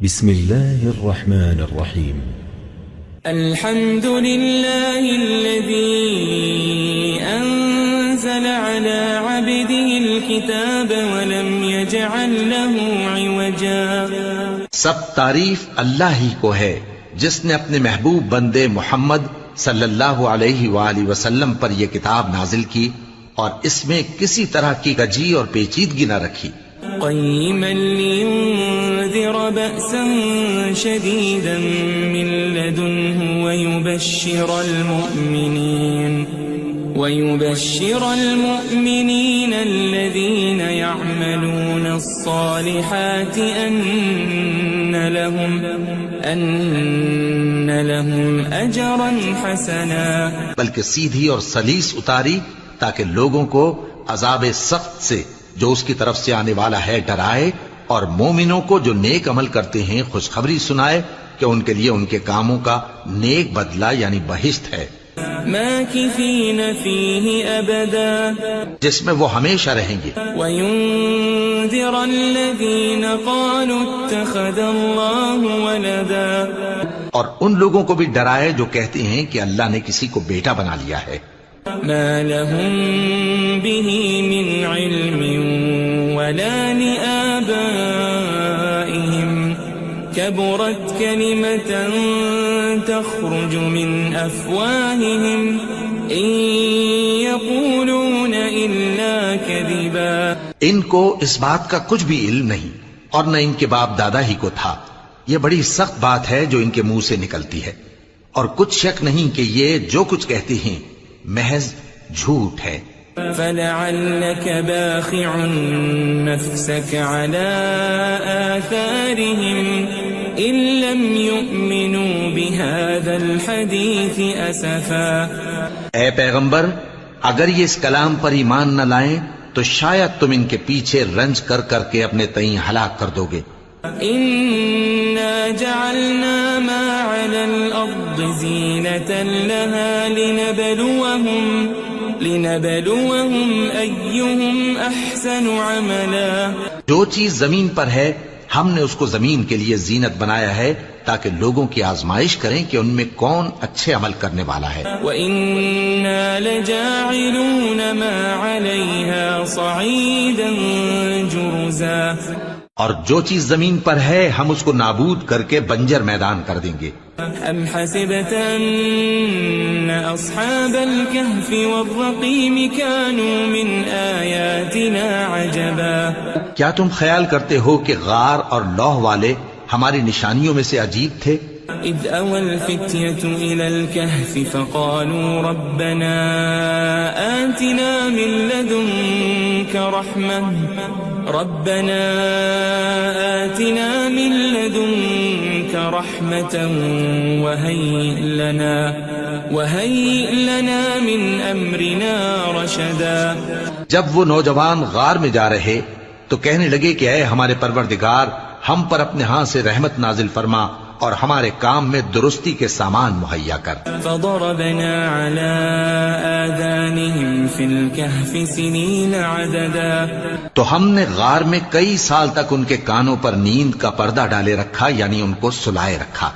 بسم الله الرحمن الرحيم. الحمد لله الذي أنزل على عبده الكتاب ولم يجعل له عوجا. سب تعریف اللہ ہی کو ہے جس نے اپنے محبوب بندے محمد صلی اللہ علیہ وآلہ وسلم پر یہ کتاب نازل کی اور اس میں کسی طرح کی کجی اور پیچیدگی نہ رکھی. قيما لينذر بأسا شديدا من لدنه ويبشر المؤمنين الذين يعملون الصالحات أن لهم أجرا حسنا. بلکہ سیدھی اور سلیس اتاری تاکہ لوگوں کو عذاب سخت سے جو اس کی طرف سے آنے والا ہے ڈرائے، اور مومنوں کو جو نیک عمل کرتے ہیں خوشخبری سنائے کہ ان کے لیے ان کے کاموں کا نیک بدلہ یعنی بہشت ہے، ماكثين فيه أبدا، جس میں وہ ہمیشہ رہیں گے. وينذر الذين قالوا اتخذ الله ولدا، اور ان لوگوں کو بھی ڈرائے جو کہتے ہیں کہ اللہ نے کسی کو بیٹا بنا لیا ہے. ما لهم به من علم ولا لآبائهم كبرت كلمة تخرج من أفواههم إن يقولون إلا كذبا. ان کو اس بات کا کچھ بھی علم نہیں اور نہ ان کے باپ دادا ہی کو تھا. یہ بڑی سخت بات ہے جو ان کے منہ سے نکلتی ہے، اور کچھ شک نہیں کہ یہ جو کچھ کہتے ہیں محض جھوٹ ہے. فلعلك باخع نفسك على آثارهم إن لم يؤمنوا بهذا الحديث أسفا. اے پیغمبر، اگر یہ اس کلام پر ایمان نہ لائیں تو شاید تم ان کے پیچھے رنج کر کر کے اپنے تئیں ہلاک کر دو گے. إنا جعلنا ما على الأرض زينة لها لنبلوهم أيهم أحسن عملا. جو چیز زمین پر ہے ہم نے اس کو زمین کے لیے زینت بنایا ہے تاکہ لوگوں کی آزمائش کریں کہ ان میں کون اچھے عمل کرنے والا ہے. وَإِنَّا لَجَاعِلُونَ مَا عَلَيْهَا صَعِيدًا جُرُزًا. اور جو چیز زمین پر ہے ہم اس کو نابود کر کے بنجر میدان کر دیں گے. أَمْ حَسِبْتَ أَنَّ أَصْحَابَ الْكَهْفِ وَالرَّقِيمِ كَانُوا مِنْ آيَاتِنَا عَجَبًا. کیا تم خیال کرتے ہو کہ غار اور لوح والے ہماری نشانیوں میں سے عجیب تھے؟ إِذْ أَوَى الْفِتْيَةُ إِلَى الْكَهْفِ فَقَالُوا رَبَّنَا آتِنَا مِنْ لَدُنْكَ رَحْمَةً وَهَيِّئْ لَنَا مِنْ أَمْرِنَا رَشَدًا. جب وہ نوجوان غار میں جا رہے تو کہنے لگے کہ اے ہمارے پروردگار، ہم پر اپنے ہاں سے رحمت نازل فرما اور ہمارے کام میں درستی کے سامان مہیا کر. فضربنا على آذانهم في الكهف سنين عددا. تو ہم نے غار میں کئی سال تک ان کے کانوں پر نیند کا پردہ ڈالے رکھا، یعنی ان کو سلائے رکھا.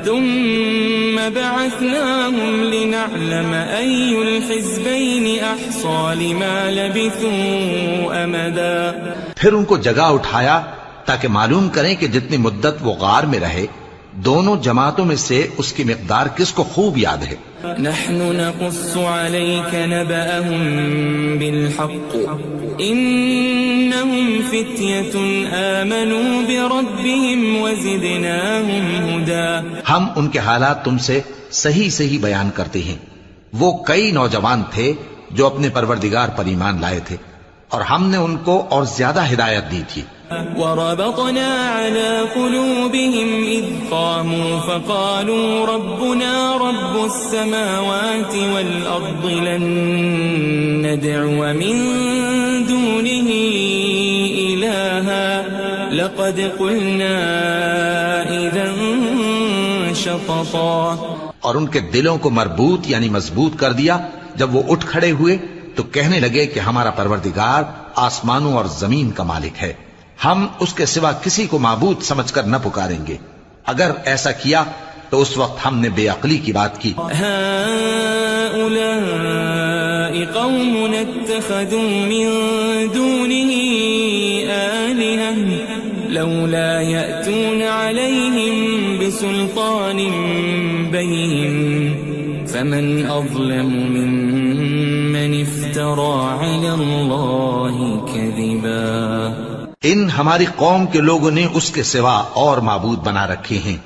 ثم بعثناهم لنعلم أي الحزبين أحصى لما لبثوا أمدا. پھر ان کو جگہ اٹھایا تاکہ معلوم کریں کہ جتنی مدت وہ غار میں رہے دونوں جماعتوں میں سے اس کی مقدار کس کو خوب یاد ہے. نحن نقص عليك نبأهم بالحق إنهم فتية آمنوا بربهم وزدناهم هدى. ہم ان کے حالات تم سے صحیح بیان کرتے ہیں. وہ کئی نوجوان تھے جو اپنے پروردگار پر ایمان لائے تھے اور ہم نے ان کو اور زیادہ ہدایت دی تھی. وربطنا على قلوبهم إذ قاموا فقالوا ربنا رب السماوات والأرض لن ندعو من دونه إلها لقد قلنا إذا شططا. اور ان کے دلوں کو مربوط یعنی مضبوط کر دیا. جب وہ اٹھ کھڑے ہوئے تو کہنے لگے کہ ہمارا پروردگار آسمانوں اور زمین کا مالک ہے، ہم اس کے سوا کسی کو معبود سمجھ کر نہ پکاریں گے. اگر ایسا کیا تو اس وقت ہم نے بے عقلی کی بات کی. هؤلاء قوم اتخذوا من دونه آلهة لولا يأتون عليهم بسلطان بين فمن أظلم ممن افترى على الله كذبا. ان ہماری قوم کے لوگوں نے اس کے سوا اور معبود بنا رکھے ہیں.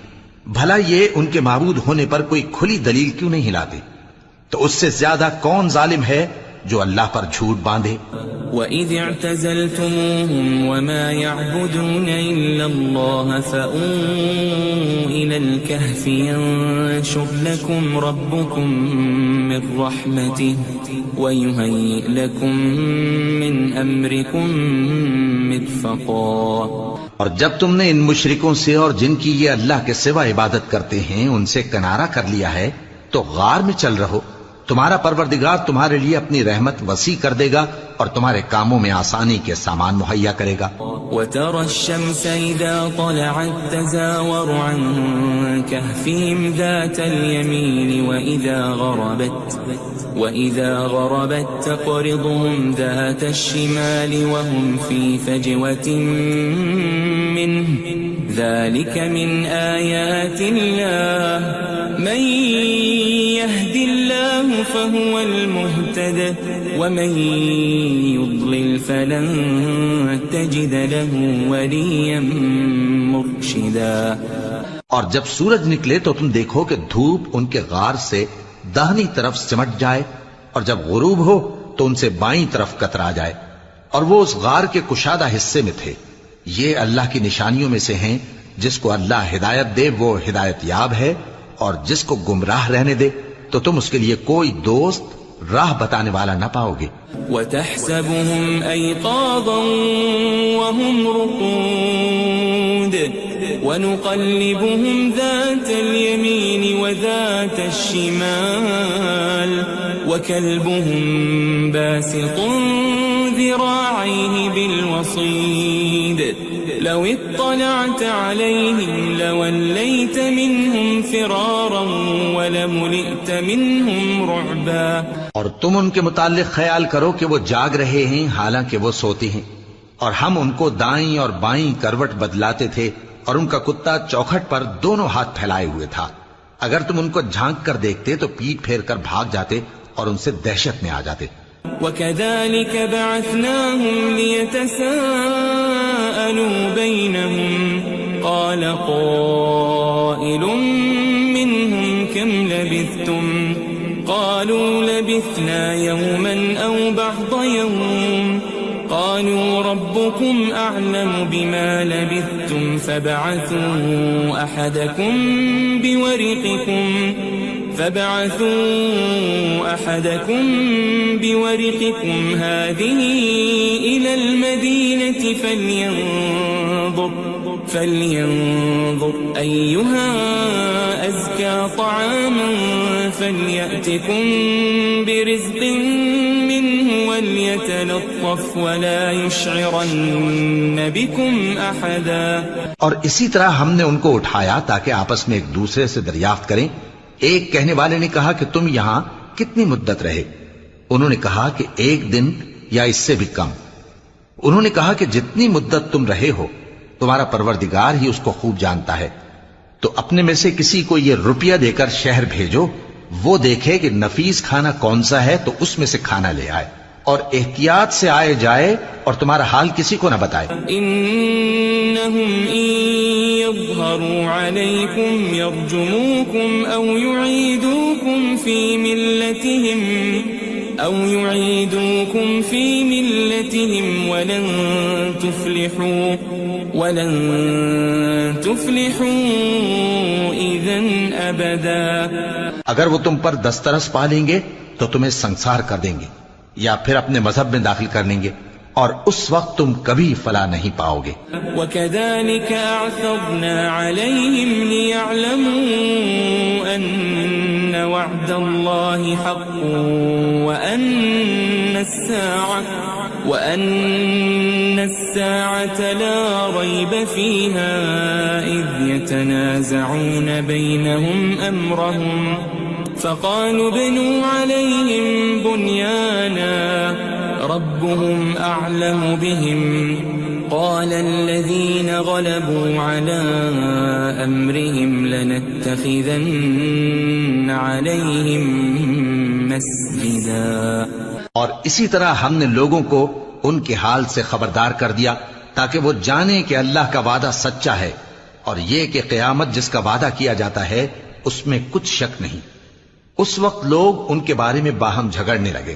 بھلا یہ ان کے معبود ہونے پر کوئی کھلی دلیل کیوں نہیں لاتے؟ تو اس سے زیادہ کون ظالم ہے جو اللہ پر جھوٹ باندھے؟ وَإِذِ اعْتَزَلْتُمُوهُمْ وَمَا يَعْبُدُونَ إِلَّا اللَّهَ فَأْوُوا إِلَى الْكَهْفِ يَنشُرْ لَكُمْ رَبُّكُمْ مِنْ رَحْمَتِهِ وَيُهَيِّئْ لَكُمْ مِنْ أَمْرِكُمْ مِرْفَقًا. اور جب تم نے ان مشرکوں سے اور جن کی یہ اللہ کے سوا عبادت کرتے ہیں ان سے کنارہ کر لیا ہے تو غار میں چل رہو. تمہارا پروردگار تمہارے لیے اپنی رحمت وسیع کر دے گا اور تمہارے کاموں میں آسانی کے سامان مہیا کرے گا. وَتَرَى الشَّمْسَ إِذَا طَلَعَتْ تَزَاوَرُ عَنْ كَهْفِهِمْ ذَاتَ الْيَمِينِ وَإِذَا غَرَبَتْ تَقْرِضُهُمْ ذَاتَ الشِّمَالِ وَهُمْ فِي فَجْوَةٍ مِّنْهُ ذَلِكَ مِنْ آيَاتِ اللَّهِ مَنْ يَهْدِ اللَّهُ فَهُوَ الْمُهْتَدِ وَمَنْ يُضْلِلْ فَلَنْ تَجِدَ لَهُ وَلِيًّا مُرْشِدًا. اور جب سورج نکلے تو تم دیکھو کہ دھوپ ان کے غار سے داہنی طرف سمٹ جائے اور جب غروب ہو تو ان سے بائیں طرف کترا جائے اور وہ اس غار کے کشادہ حصے میں تھے. یہ اللہ کی نشانیوں میں سے ہیں. جس کو اللہ ہدایت دے وہ ہدایت یاب ہے اور جس کو گمراہ رہنے دے تو تم اس کے لیے کوئی دوست راہ بتانے والا نہ پاؤ گے. وَتَحْسَبُهُمْ أَيْقَاظًا وَهُمْ رُقُودٌ وَنُقَلِّبُهُمْ ذَاتَ الْيَمِينِ وَذَاتَ الشِّمَالِ وَكَلْبُهُمْ بَاسِطٌ ذِرَاعَيْهِ بِالْوَصِيدِ لَوِ اطَّلَعْتَ عَلَيْهِمْ لَوَلَّيْتَ مِنْهُمْ فِرَارًا وَلَمُلِئْتَ مِنْهُمْ رُعْبًا. اور تم ان کے متعلق خیال کرو کہ وہ جاگ رہے ہیں حالانکہ وہ سوتے ہیں اور ہم ان کو دائیں اور بائیں کروٹ بدلاتے تھے اور ان کا کتا چوکھٹ پر دونوں ہاتھ پھیلائے ہوئے تھا. اگر تم ان کو جھانک کر دیکھتے تو پیٹ پھیر کر بھاگ جاتے اور ان سے دہشت میں آ جاتے. وَكَذَلِكَ بَعَثْنَاهُمْ لِيَتَسَاءَلُوا بَيْنَهُمْ قَالَ قَائِلٌ مِّنْهُمْ كَمْ لَبِثْتُمْ قَالُوا لَبِثْنَا يَوْمًا أَوْ بَعْضَ يَوْمٍ قَالُوا رَبُّكُمْ أَعْلَمُ بِمَا لَبِثْتُمْ فَابْعَثُوا أَحَدَكُمْ بِوَرِقِكُمْ هَذِهِ إِلَى الْمَدِينَةِ فَلْيَنظُرْ أَيُّهَا أَزْكَى طَعَامًا فَلْيَأْتِكُمْ بِرِزْقٍ مِّنْهُ وَلْيَتَلَطَّفْ وَلَا يُشْعِرَنَّ بِكُمْ أَحَدًا. اور اسی طرح ہم نے ان کو اٹھایا تاکہ آپس میں ایک دوسرے سے دریافت کریں. ایک کہنے والے نے کہا کہ تم یہاں کتنی مدت رہے؟ انہوں نے کہا کہ 1 دن یا اس سے بھی کم. انہوں نے کہا کہ جتنی مدت تم رہے ہو تمہارا پروردگار ہی اس کو خوب جانتا ہے. تو اپنے میں سے کسی کو یہ روپیہ دے کر شہر بھیجو، وہ دیکھے کہ نفیس کھانا کون سا ہے تو اس میں سے کھانا لے آئے اور احتیاط سے آئے جائے اور تمہارا حال کسی کو نہ بتائے. انہم ان یظہروا علیکم یرجموکم او یعیدوکم فی ملتہم ولن تفلحوا اذن ابدا. اگر وہ تم پر دسترس پا لیں گے تو تمہیں سنسار کر دیں گے یا پھر اپنے مذہب میں داخل کر لیں گے اور اس وقت تم کبھی فلاح نہیں پاؤ گے. وَكَذَلِكَ أَعْثَرْنَا عَلَيْهِمْ لِيَعْلَمُوا أَنَّ وَعْدَ اللَّهِ حَقٌّ وَأَنَّ السَّاعَةَ وأن الساعة لا ريب فيها إذ يتنازعون بينهم أمرهم فقالوا ابنوا عليهم بنيانا ربهم أعلم بهم قال الذين غلبوا على أمرهم لنتخذن عليهم مسجدا. اور اسی طرح ہم نے لوگوں کو ان کے حال سے خبردار کر دیا تاکہ وہ جانیں کہ اللہ کا وعدہ سچا ہے اور یہ کہ قیامت جس کا وعدہ کیا جاتا ہے اس میں کچھ شک نہیں. اس وقت لوگ ان کے بارے میں باہم جھگڑنے لگے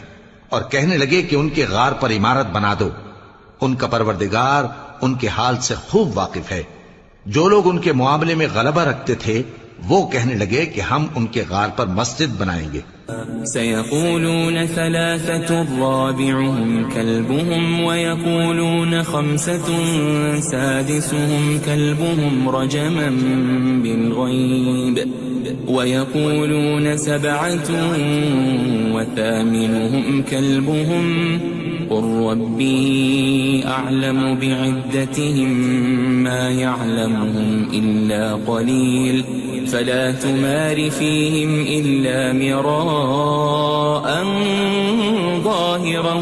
اور کہنے لگے کہ ان کے غار پر عمارت بنا دو. ان کا پروردگار ان کے حال سے خوب واقف ہے. جو لوگ ان کے معاملے میں غلبہ رکھتے تھے وہ کہنے لگے کہ ہم ان کے غار پر مسجد بنائیں گے. سيقولون ثلاثة رابعهم كلبهم ويقولون خمسة سادسهم كلبهم رجما بالغيب ويقولون سبعة وثامنهم كلبهم قل ربي أعلم بعدتهم ما يعلمهم إلا قليل فلا تمار فيهم إلا مراء ظاهرا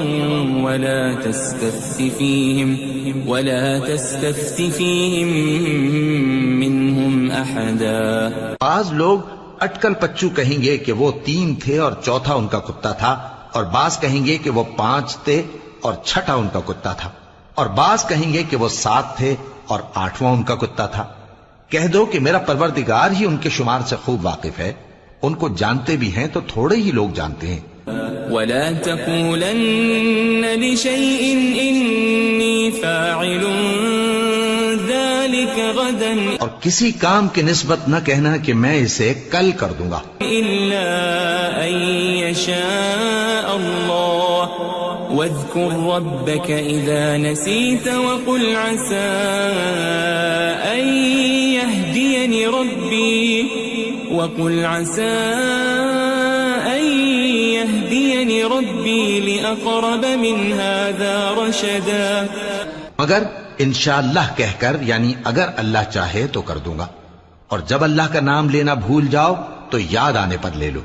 ولا تستفت فيهم منهم أحدا. بعض لوگ اٹکل پچو کہیں گے کہ وہ 3 تھے اور چوتھا ان کا کتا تھا، اور بعض کہیں گے کہ وہ 5 تھے اور چھٹا ان کا کتا تھا، اور بعض کہیں گے کہ وہ 7 تھے اور 8واں ان کا کتا تھا. کہہ دو کہ میرا پروردگار ہی ان کے شمار سے خوب واقف ہے، ان کو جانتے بھی ہیں تو تھوڑے ہی لوگ جانتے ہیں. ولا تقولن لشيء إني فاعل ذلك غدا اور کسی کام کی نسبت نہ کہنا کہ میں اسے کل کر دوں گا، إلا أن يشاء الله واذكر ربك إذا نسيت وقل عسى أن يهديني ربي لأقرب من هذا رشدا. مگر انشاءاللہ کہہ کر، یعنی اگر اللہ چاہے تو کر دوں گا، اور جب اللہ کا نام لینا بھول جاؤ تو یاد آنے پر لے لو،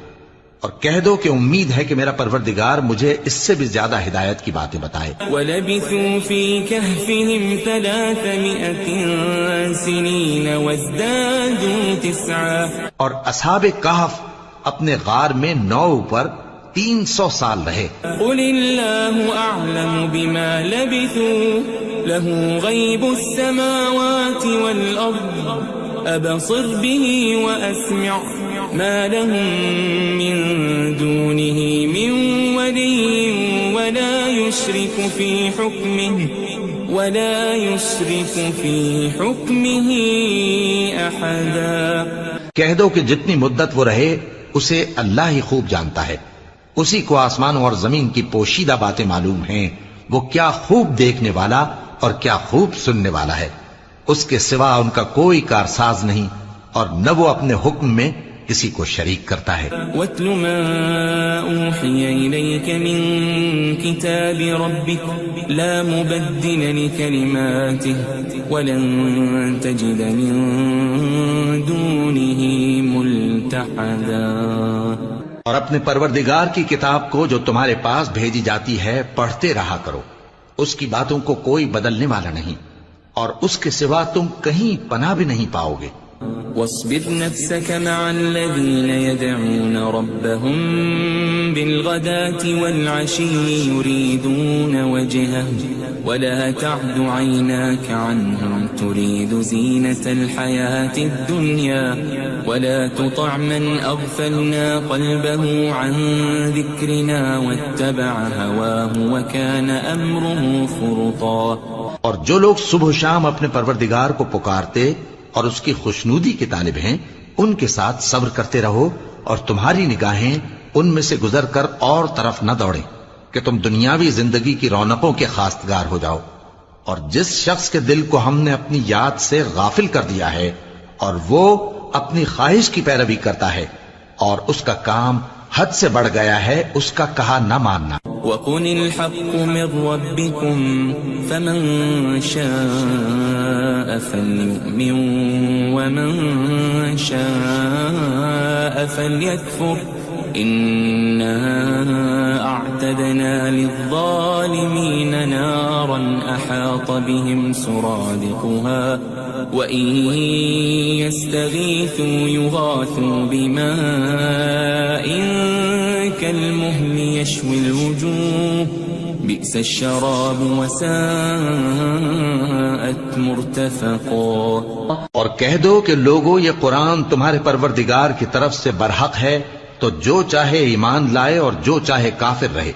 اور کہہ دو کہ امید ہے کہ میرا پروردگار مجھے اس سے بھی زیادہ ہدایت کی باتیں بتائے. وَلَبِثُوا فِي كَهْفِهِمْ 300 سِنِينَ وَازْدَادُوا 9. اور اصحاب کہف اپنے غار میں 9 پر 300 سال رہے. قُلِ اللَّهُ أَعْلَمُ بِمَا لَبِثُوا لَهُ غَيْبُ السَّمَاوَاتِ وَالْأَرْضِ أَبْصِرْ بِهِ وَأَسْمِعْ مَا لَهُم مِّن دُونِهِ مِن وَلِيٍّ وَلَا يُشْرِكُ فِي حُكْمِهِ أَحَدًا. کہہ دو کہ جتنی مدت وہ رہے اسے اللہ ہی خوب جانتا ہے، اسی کو آسمانوں اور زمین کی پوشیدہ باتیں معلوم ہیں. وہ کیا خوب دیکھنے والا اور کیا خوب سننے والا ہے. اس کے سوا ان کا کوئی کارساز نہیں، اور نہ وہ اپنے حکم میں کسی کو شریک کرتا ہے. وَاتْلُ مَا أُوحِيَ إِلَيْكَ مِن كِتَابِ رَبِّكَ لَا مُبَدِّلَ لِكَلِمَاتِهِ وَلَن تَجِدَ مِن دُونِهِ مُلْتَحَدًا. اور اپنے پروردگار کی کتاب کو جو تمہارے پاس بھیجی جاتی ہے پڑھتے رہا کرو، اس کی باتوں کو کوئی بدلنے والا نہیں، اور اس کے سوا تم کہیں پناہ بھی نہیں پاؤ گے. واصبر نفسك مع الذين يدعون ربهم بالغداة والعشي يريدون وجهه ولا تعد عيناك عنهم تريد زينة الحياة الدنيا ولا تطع من أغفلنا قلبه عن ذكرنا واتبع هواه وكان أمره فرطا. اور جو لوگ صبح و شام اپنے پروردگار کو پکارتے اور اس کی خوشنودی کے طالب ہیں، ان کے ساتھ صبر کرتے رہو، اور تمہاری نگاہیں ان میں سے گزر کر اور طرف نہ دوڑیں کہ تم دنیاوی زندگی کی رونقوں کے خواستگار ہو جاؤ. اور جس شخص کے دل کو ہم نے اپنی یاد سے غافل کر دیا ہے اور وہ اپنی خواہش کی پیروی کرتا ہے اور اس کا کام حد سے بڑھ گیا ہے، اس کا کہا نہ ماننا. وقل الحق من ربكم فمن شاء فليؤمن ومن شاء فليكفر إنا أعتدنا للظالمين نارا أحاط بهم سرادقها وإن يستغيثوا يغاثوا بماء كالمهل يشوي الوجوه بئس الشراب وساءت مرتفقا. اور کہہ دو کہ لوگو یہ قرآن تمہارے پروردگار کی طرف سے برحق ہے، تو جو چاہے ایمان لائے اور جو چاہے کافر رہے.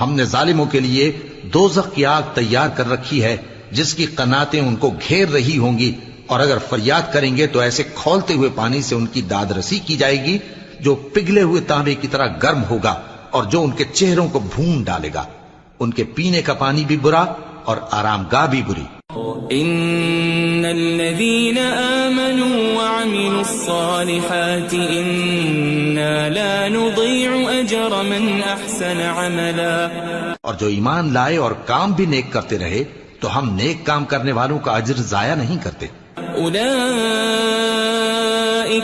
ہم نے ظالموں کے لیے دوزخ کی آگ تیار کر رکھی ہے جس کی قناتیں ان کو گھیر رہی ہوں گی، اور اگر فریاد کریں گے تو ایسے کھولتے ہوئے پانی سے ان کی داد رسی کی جائے گی جو پگھلے ہوئے تانبے کی طرح گرم ہوگا اور جو ان کے چہروں کو بھون ڈالے گا. ان کے پینے کا پانی بھی برا اور آرام گاہ بھی بری. ان الذين آمنوا وعملوا الصالحات انا لا نضيع اجر من احسن عملا. اور جو ایمان لائے اور کام بھی نیک کرتے رہے تو ہم نیک کام کرنے والوں کا اجر ضائع نہیں کرتے. اولئك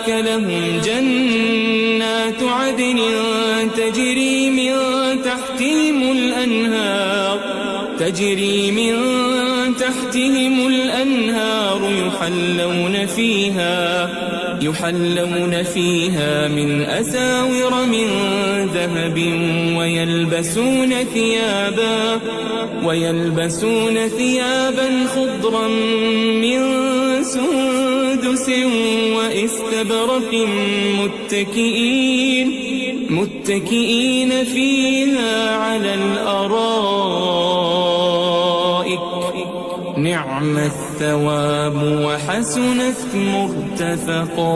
لهم جنات عدن تجري من تحتهم الأنهار يحلون فيها من أساور من ذهب ويلبسون ثيابا خضرا من سندس واستبرق متكئين فيها على الأرائك نعم الثواب وحسنت مرتفقا.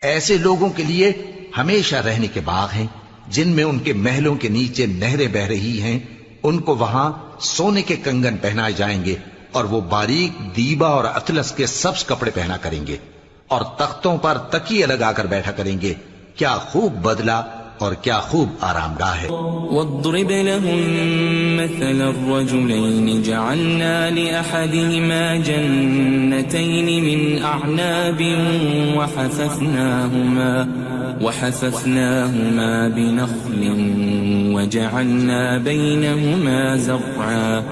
ایسے لوگوں کے لیے ہمیشہ رہنے کے باغ ہیں جن میں ان کے محلوں کے نیچے نہریں بہ رہی ہیں. ان کو وہاں سونے کے کنگن پہنائے جائیں گے اور وہ باریک دیبا اور اطلس کے سبز کپڑے پہنا کریں گے اور تختوں پر تکیے لگا کر بیٹھا کریں گے. کیا خوب بدلہ اور کیا خوب آرام گاہ ہے. واضرب لهم مثل الرجلين جعلنا لأحدهما جنتين من أعناب وحففناهما بنخل وجعلنا بينهما زرعا.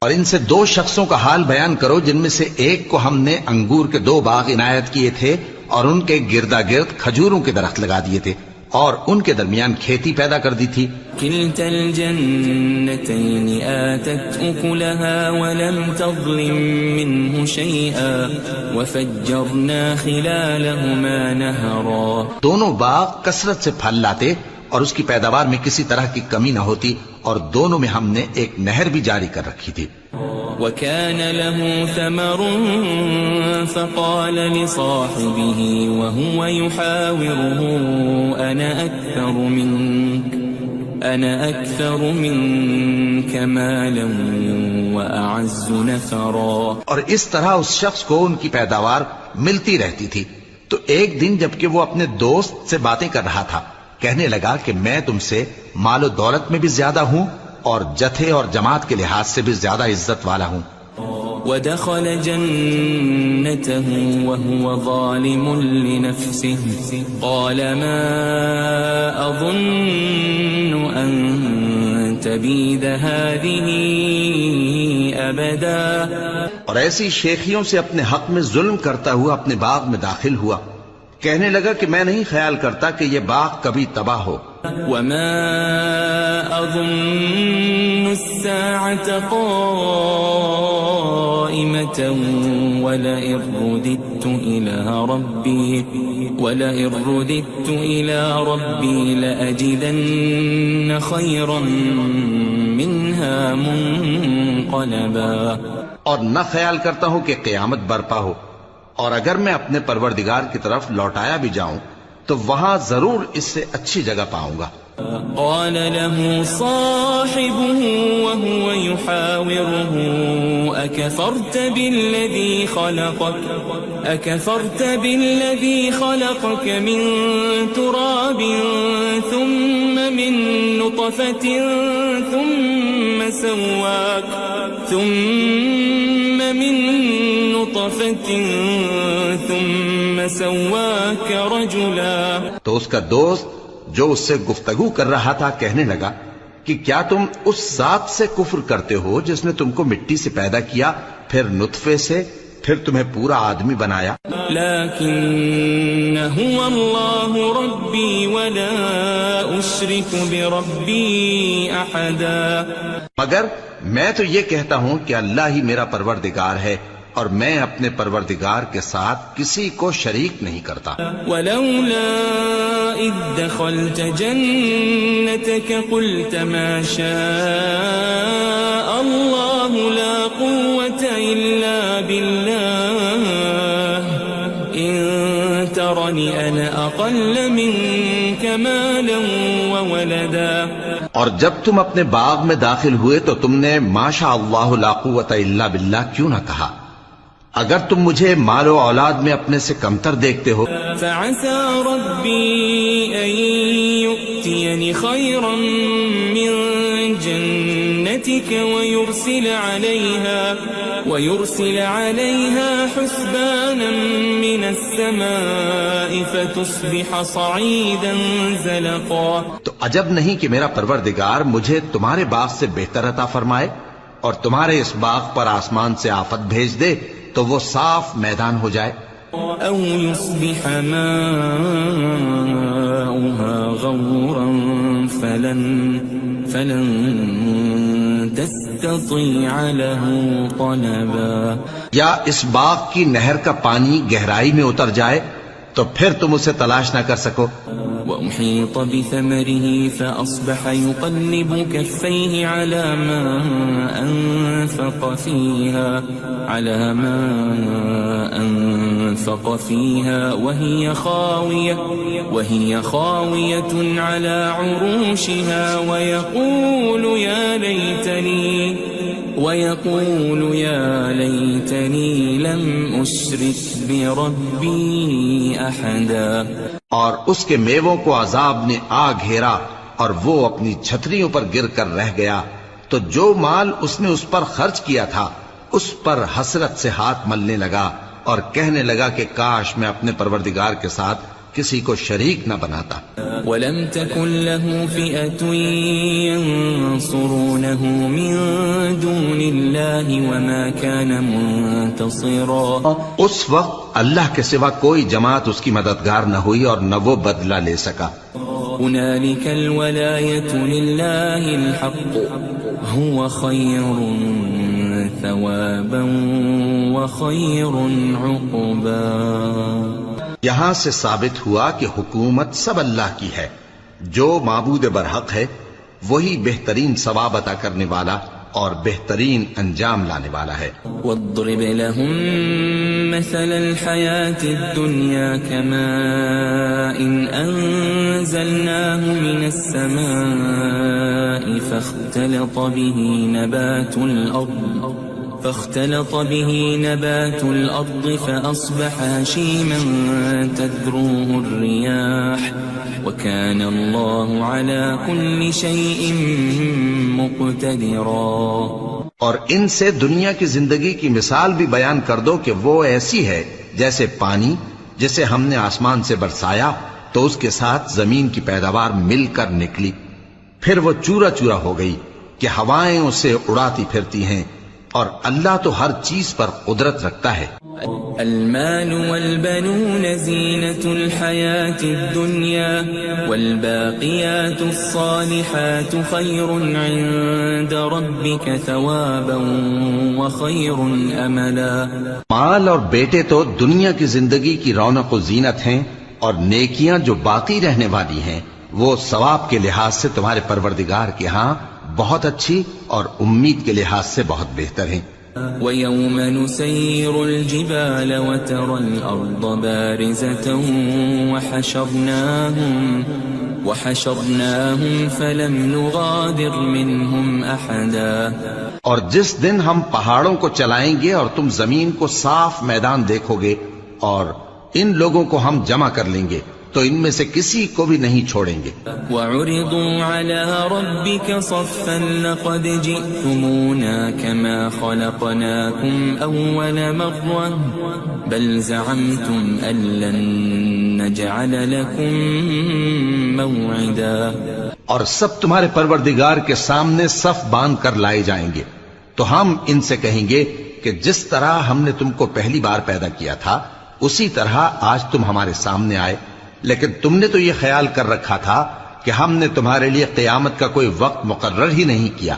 اور ان سے دو شخصوں کا حال بیان کرو جن میں سے ایک کو ہم نے انگور کے 2 باغ عنایت کیے تھے اور ان کے گردا گرد کھجوروں کے درخت لگا دیے تھے اور ان کے درمیان کھیتی پیدا کر دی تھی. كلتا الجنتين آتت أكلها ولم تظلم منه شيئا وفجرنا خلالهما نهرا. دونوں باغ کثرت سے پھل لاتے اور اس کی پیداوار میں کسی طرح کی کمی نہ ہوتی اور دونوں میں ہم نے ایک نہر بھی جاری کر رکھی تھی. وكان له ثمر فقال لصاحبه وهو يحاوره أنا أكثر منك مالا وأعز نفرا. اور اس طرح اس شخص کو ان کی پیداوار ملتی رہتی تھی. تو ایک دن جبکہ وہ اپنے دوست سے باتیں کر رہا تھا کہنے لگا کہ میں تم سے مال و دولت میں بھی زیادہ ہوں اور جتھے اور جماعت کے لحاظ سے بھی زیادہ عزت والا ہوں. ودخل جنته وهو ظالم لنفسه قال ما أظن أن تبيد هذه أبدا. اور ایسی شیخیوں سے اپنے حق میں ظلم کرتا ہوا اپنے باغ میں داخل ہوا. کہنے لگا کہ میں نہیں خیال کرتا کہ یہ باغ کبھی تباہ ہو. وما أظن الساعة قائمة ولئن رددت إلى ربي لأجدن خيرا منها منقلبا. اور نہ خیال کرتا ہوں کہ قیامت برپا ہو اور اگر میں اپنے پروردگار کی طرف لوٹایا بھی جاؤں تو وہاں ضرور اس سے اچھی جگہ پاؤں گا. قال له صاحبه وهو يحاوره أكفرت بالذي خلقك من تراب ثم من نطفة ثم سواك رجلا. تو اس کا دوست جو اس سے گفتگو کر رہا تھا کہنے لگا کہ کیا تم اس ذات سے کفر کرتے ہو جس نے تم کو مٹی سے پیدا کیا، پھر نطفے سے، پھر تمہیں پورا آدمی بنایا. لیکن هو اللہ ربی ولا اشرک بربی احدا. مگر میں تو یہ کہتا ہوں کہ اللہ ہی میرا پروردگار ہے اور میں اپنے پروردگار کے ساتھ کسی کو شریک نہیں کرتا. ولولا اذ دخلت جنتك قلت ما شاء اللہ لا قوة الا بالله ان ترنی انا اقل منك مالا وولدا. اور جب تم اپنے باغ میں داخل ہوئے تو تم نے ما شاء اللہ لا قوت الا باللہ کیوں نہ کہا؟ اگر تم مجھے مال و اولاد میں اپنے سے کمتر دیکھتے ہو. فعسى ربي أن يؤتيني خيرا من جنتك ويرسل عليها حسبانا من السماء فتصبح صعيدا زلقا. تو عجب نہیں کہ میرا پروردگار مجھے تمہارے باغ سے بہتر عطا فرمائے اور تمہارے اس باغ پر آسمان سے آفت بھیج دے تو وہ صاف میدان ہو جائے. او يصبح ماؤها غورا فلن تستطيع له طلبا. یا اس باغ کی نہر کا پانی گہرائی میں اتر جائے تو پھر تم اسے تلاش نہ کر سکو. وأحيط بثمره فأصبح يقلب كفيه على ما أنفق فيها وهي خاوية على عروشها ويقول يا ليتني لم أشرك بربي أحدا. اور اس کے میووں کو عذاب نے آ گھیرا اور وہ اپنی چھتریوں پر گر کر رہ گیا. تو جو مال اس نے اس پر خرچ کیا تھا اس پر حسرت سے ہاتھ ملنے لگا اور کہنے لگا کہ کاش میں اپنے پروردگار کے ساتھ کسی کو شریک نہ بناتا. وَلَمْ تَكُنْ لَهُ فِئَةٌ يَنصُرُونَهُ مِن دُونِ اللَّهِ وَمَا كَانَ مُنتَصِرًا. اس وقت اللہ کے سوا کوئی جماعت اس کی مددگار نہ ہوئی اور نہ وہ بدلہ لے سکا. هُنَالِكَ الْوَلَایَةُ لِلَّهِ الْحَقُّ هُوَ خَيْرٌ ثَوَابًا وَخَيْرٌ عُقْبًا. یہاں سے ثابت ہوا کہ حکومت سب اللہ کی ہے. جو معبود برحق ہے وہی بہترین ثواب عطا کرنے والا اور بہترین انجام لانے والا ہے. وَاضْرِبْ لَهُم مَّثَلَ الْحَيَاةِ الدُّنْيَا كَمَاءٍ أَنزَلْنَاهُ مِنَ السَّمَاءِ فاختلط به نبات الأرض فأصبح هشيما تذروه الرياح وكان الله على كل شيء مقتدرا. اور ان سے دنیا کی زندگی کی مثال بھی بیان کر دو کہ وہ ایسی ہے جیسے پانی جسے ہم نے آسمان سے برسایا تو اس کے ساتھ زمین کی پیداوار مل کر نکلی، پھر وہ چورا چورا ہو گئی کہ ہوائیں اسے اڑاتی پھرتی ہیں، اور اللہ تو ہر چیز پر قدرت رکھتا ہے. المال والبنون زینة الحیاة الدنیا والباقیات الصالحات خیر عند ربک ثوابا وخیر املا. مال اور بیٹے تو دنیا کی زندگی کی رونق و زینت ہیں، اور نیکیاں جو باقی رہنے والی ہیں وہ ثواب کے لحاظ سے تمہارے پروردگار کے ہاں بہت اچھی اور امید کے لحاظ سے بہت بہتر ہیں. ويوم نسير الجبال وترى الأرض بارزة وحشرناهم فلم نغادر منهم أحدا. اور جس دن ہم پہاڑوں کو چلائیں گے اور تم زمین کو صاف میدان دیکھو گے اور ان لوگوں کو ہم جمع کر لیں گے تو ان میں سے کسی کو بھی نہیں چھوڑیں گے. وَعُرِضُوا عَلَى رَبِّكَ صَفًّا لَقَدْ جِئْتُمُونَا كَمَا خَلَقْنَاكُمْ أَوَّلَ مَرَّةٍ بَلْ زَعَمْتُمْ أَن لَّن نَّجْعَلَ لَكُم مَّوْعِدًا. اور سب تمہارے پروردگار کے سامنے صف باندھ کر لائے جائیں گے تو ہم ان سے کہیں گے کہ جس طرح ہم نے تم کو پہلی بار پیدا کیا تھا اسی طرح آج تم ہمارے سامنے آئے، لیکن تم نے تو یہ خیال کر رکھا تھا کہ ہم نے تمہارے لیے قیامت کا کوئی وقت مقرر ہی نہیں کیا.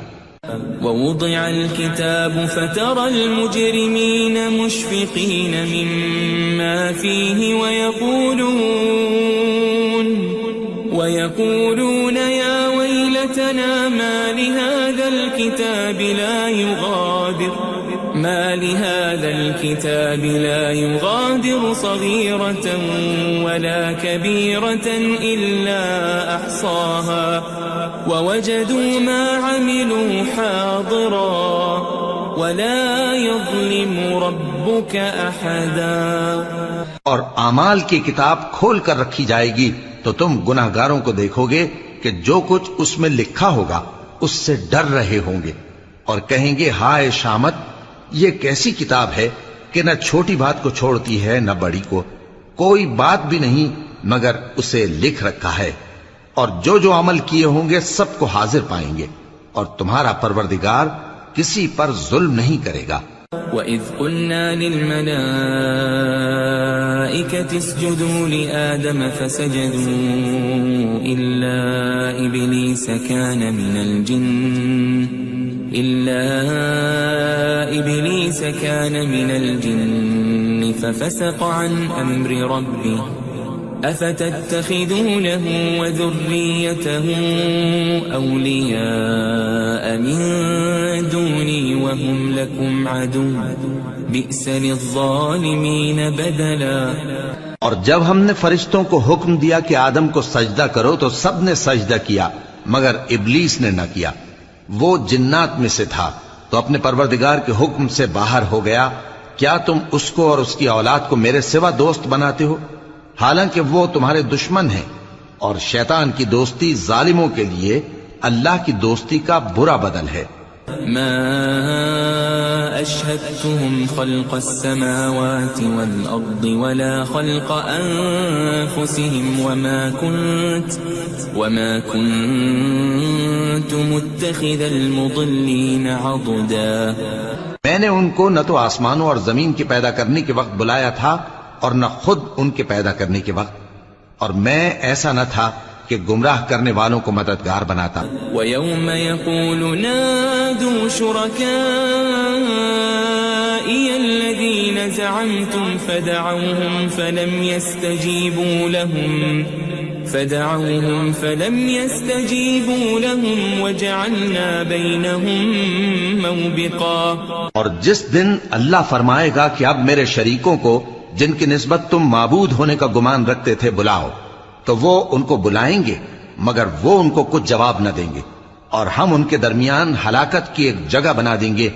ووضع الكتاب فترى المجرمين مشفقين مما فيه ويقولون يا ويلتنا ما لهذا الكتاب لا يغادر صغيرة ولا كبيرة إلا أحصاها ووجدوا ما عملوا حاضرا ولا يظلم ربك أحدا. اور اعمال کی کتاب کھول کر رکھی جائے گی تو تم گناہگاروں کو دیکھو گے کہ جو کچھ اس میں لکھا ہوگا اس سے ڈر رہے ہوں گے اور کہیں گے ہائے شامت، یہ کیسی کتاب ہے کہ نہ چھوٹی بات کو چھوڑتی ہے نہ بڑی کو، کوئی بات بھی نہیں مگر اسے لکھ رکھا ہے، اور جو عمل کیے ہوں گے سب کو حاضر پائیں گے، اور تمہارا پروردگار کسی پر ظلم نہیں کرے گا. وَإِذْ قُلْنَا لِلْمَلَائِكَةِ اسْجُدُوا لِآدَمَ فَسَجَدُوا إِلَّا إِبْلِيسَ كَانَ مِنَ الْجِنِّ فَفَسَقَ عَنْ أَمْرِ رَبِّهِ أَفَتَتَّخِذُونَهُ وَذُرِّيَّتَهُ أَوْلِيَاءَ مِن دُونِي وَهُمْ لَكُمْ عَدُوٌّ بِئْسَ لِلظَّالِمِينَ بَدَلًا. اور جب ہم نے فرشتوں کو حکم دیا کہ آدم کو سجدہ کرو تو سب نے سجدہ کیا مگر ابلیس نے نہ کیا، وہ جنات میں سے تھا تو اپنے پروردگار کے حکم سے باہر ہو گیا. کیا تم اس کو اور اس کی اولاد کو میرے سوا دوست بناتے ہو حالانکہ وہ تمہارے دشمن ہیں، اور شیطان کی دوستی ظالموں کے لیے اللہ کی دوستی کا برا بدل ہے. ما أشهدتهم خلق السماوات والأرض ولا خلق أنفسهم وما كنت متخذ المضلين عضدا. میں نے ان کو نہ تو آسمانوں اور زمین کے پیدا کرنے کے وقت بلایا تھا اور نہ خود ان کے پیدا کرنے کے وقت، اور میں ایسا نہ تھا کہ گمراہ کرنے والوں کو مددگار بناتا. وَيَوْمَ يَقُولُ نَادُوا شُرَكَائِيَ الَّذِينَ زَعَمْتُمْ فَدَعَوْهُمْ فَلَمْ يَسْتَجِيبُوا لَهُمْ وَجَعَلْنَا بَيْنَهُمْ مَوْبِقًا. اور جس دن اللہ فرمائے گا کہ اب میرے شریکوں کو جن کی نسبت تم معبود ہونے کا گمان رکھتے تھے بلاؤ، تو وہ ان کو بلائیں گے مگر وہ ان کو کچھ جواب نہ دیں گے، اور ہم ان کے درمیان ہلاکت کی ایک جگہ بنا دیں گے.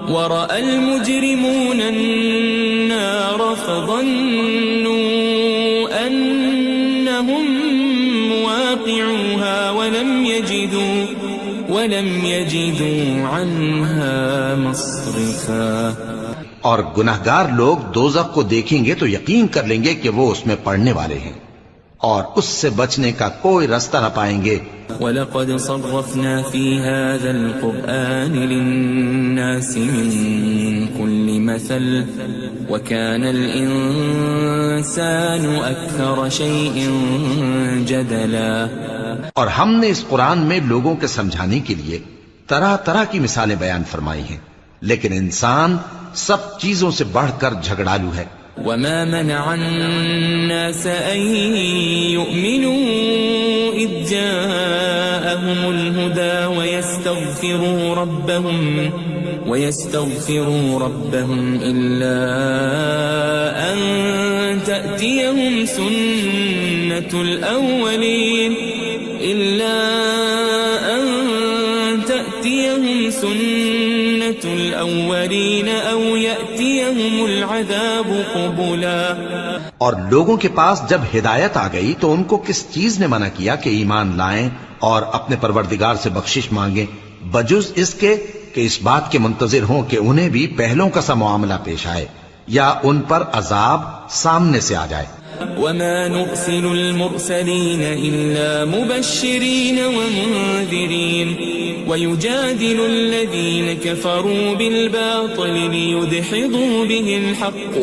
وَرَأَى الْمُجْرِمُونَ النَّارَ فَظَنُّوا أَنَّهُمْ مُوَاقِعُوهَا وَلَمْ يَجِدُوا عَنْهَا مَصْرِفًا. اور گناہگار لوگ دوزخ کو دیکھیں گے تو یقین کر لیں گے کہ وہ اس میں پڑنے والے ہیں اور اس سے بچنے کا کوئی راستہ نہ پائیں گے. وَلَقَدْ صَرَّفْنَا فِي هَذَا الْقُرْآنِ لِلنَّاسِ مِنْ كُلِّ مَثَلٍ وَكَانَ الْإِنسَانُ أَكْثَرَ شَيْءٍ جَدَلًا. اور ہم نے اس قرآن میں لوگوں کے سمجھانے کے لیے طرح طرح کی مثالیں بیان فرمائی ہیں، لیکن انسان سب چیزوں سے بڑھ کر جھگڑالو ہے. وَمَا مَنَعَ النَّاسَ أَن يُؤْمِنُوا إِذْ جَاءَهُمُ الْهُدَى ويستغفروا ربهم إلا أن تأتيهم سنة الأولين أو يأتيهم العذاب قبلا. اور لوگوں کے پاس جب ہدایت آ گئی تو ان کو کس چیز نے منع کیا کہ ایمان لائیں اور اپنے پروردگار سے بخشش مانگیں بجز اس کے کہ اس بات کے منتظر ہوں کہ انہیں بھی پہلوں کا سا معاملہ پیش آئے یا ان پر عذاب سامنے سے آ جائے. وما نرسل المرسلين إلا مبشرين ومنذرين ويجادل الذين كفروا بالباطل ليدحضوا به الحق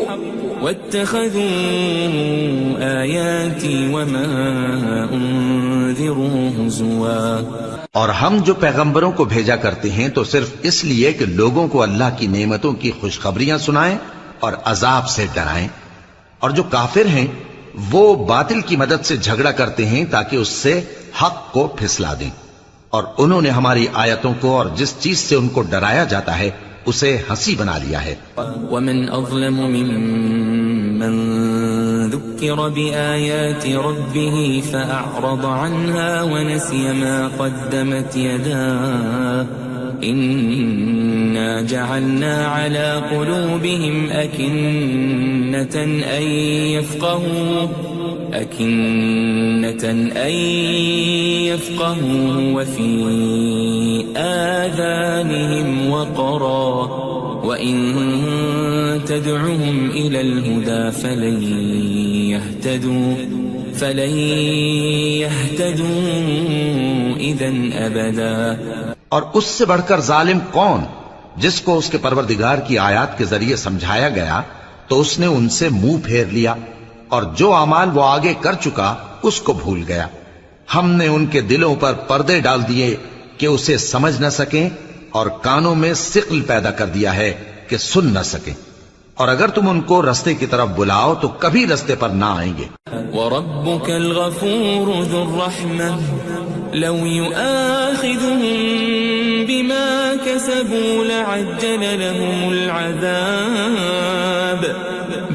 واتخذوا آياتي وما أنذروا هزوا. اور ہم جو پیغمبروں کو بھیجا کرتے ہیں تو صرف اس لیے کہ لوگوں کو اللہ کی نعمتوں کی خوشخبریاں سنائیں اور عذاب سے ڈرائیں. اور جو کافر ہیں وہ باطل کی مدد سے جھگڑا کرتے ہیں تاکہ اس سے حق کو پھسلا دیں. اور انہوں نے ہماری آیتوں کو اور جس چیز سے ان کو ڈرایا جاتا ہے اسے ہنسی بنا لیا ہے. ومن اظلم ممن ذكر بآيات ربه فأعرض عنها ونسي ما قدمت يداه إنا جعلنا على قلوبهم أكنة أن يفقهوا وفي آذانهم وقرا وإن تدعهم إلى الهدى فلن يهتدوا إذن أبدا. اور اس سے بڑھ کر ظالم کون جس کو اس کے پروردگار کی آیات کے ذریعے سمجھایا گیا تو اس نے ان سے منہ پھیر لیا اور جو اعمال وہ آگے کر چکا اس کو بھول گیا. ہم نے ان کے دلوں پر پردے ڈال دیے کہ اسے سمجھ نہ سکیں اور کانوں میں ثقل پیدا کر دیا ہے کہ سن نہ سکیں. اور اگر تم ان کو رستے کی طرف بلاؤ تو کبھی رستے پر نہ آئیں گے. وَرَبُّكَ الْغَفُورُ ذُو الرَّحْمَةِ لَوْ يُؤَاخِذُهُم بِمَا كَسَبُوا لَعَجَّلَ لَهُمُ الْعَذَابَ